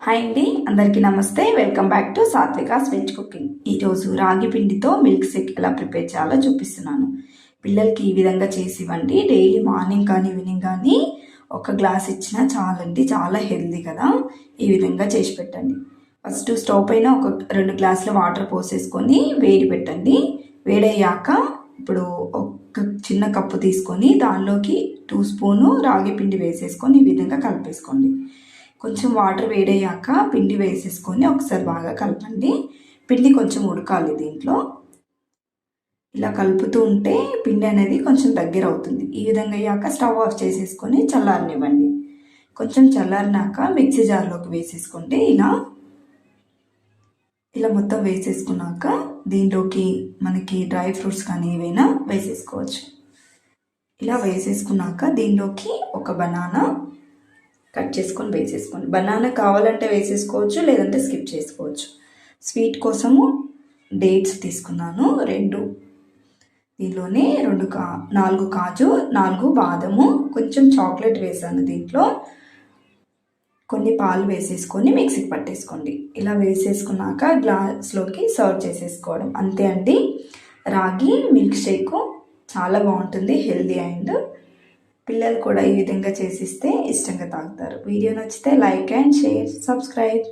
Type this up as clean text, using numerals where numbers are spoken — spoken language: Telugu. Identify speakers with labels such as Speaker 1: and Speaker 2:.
Speaker 1: హాయ్ అండి, అందరికీ నమస్తే. Welcome back to Satvika's veg cooking. ఈరోజు రాగి పిండితో మిల్క్ షేక్ ఎలా ప్రిపేర్ చేయాలో చూపిస్తున్నాను. పిల్లలకి ఈ విధంగా చేసి ఇవ్వండి. డైలీ మార్నింగ్ కానీ ఈవినింగ్ కానీ ఒక గ్లాస్ ఇచ్చినా చాలండి. చాలా హెల్దీ కదా. ఈ విధంగా చేసి పెట్టండి. ఫస్ట్ స్టవ్ పైన ఒక 2 గ్లాసుల వాటర్ పోసేసుకొని వేడి పెట్టండి. వేడయ్యాక ఇప్పుడు ఒక చిన్న కప్పు తీసుకొని దానిలోకి 2 స్పూను రాగి పిండి వేసేసుకొని ఈ విధంగా కలిపేసుకోండి. కొంచెం వాటర్ వేడయ్యాక పిండి వేసేసుకొని ఒకసారి బాగా కలపండి. పిండి కొంచెం ఉడకాలి. దీంట్లో ఇలా కలుపుతూ ఉంటే పిండి అనేది కొంచెం దగ్గర అవుతుంది. ఈ విధంగా అయ్యాక స్టవ్ ఆఫ్ చేసేసుకొని చల్లారనివ్వండి. కొంచెం చల్లారినాక మిక్సీ జార్లోకి వేసేసుకోండి. ఇలా మొత్తం వేసేసుకున్నాక దీంట్లోకి మనకి డ్రై ఫ్రూట్స్ కానీ ఏవైనా వేసేసుకోవచ్చు. ఇలా వేసేసుకున్నాక దీనిలోకి ఒక బనానా కట్ చేసుకొని వేసేసుకోండి. బనానా కావాలంటే వేసేసుకోవచ్చు, లేదంటే స్కిప్ చేసుకోవచ్చు. స్వీట్ కోసము డేట్స్ తీసుకున్నాను 2. దీనిలోనే 4 కాజు, 4 బాదము, కొంచెం చాక్లెట్ వేసాను. దీంట్లో కొన్ని పాలు వేసేసుకొని మిక్సీకి పట్టేసుకోండి. ఇలా వేసేసుకున్నాక గ్లాస్లోకి సర్వ్ చేసేసుకోవడం. అంతే అండి. రాగి మిల్క్ షేక్ చాలా బాగుంటుంది, హెల్దీ అండ్ పిల్లలు కూడా ఈ విధంగా చేసిస్తే ఇష్టంగా తాగుతారు. వీడియో నచ్చితే లైక్ అండ్ షేర్, సబ్స్క్రైబ్.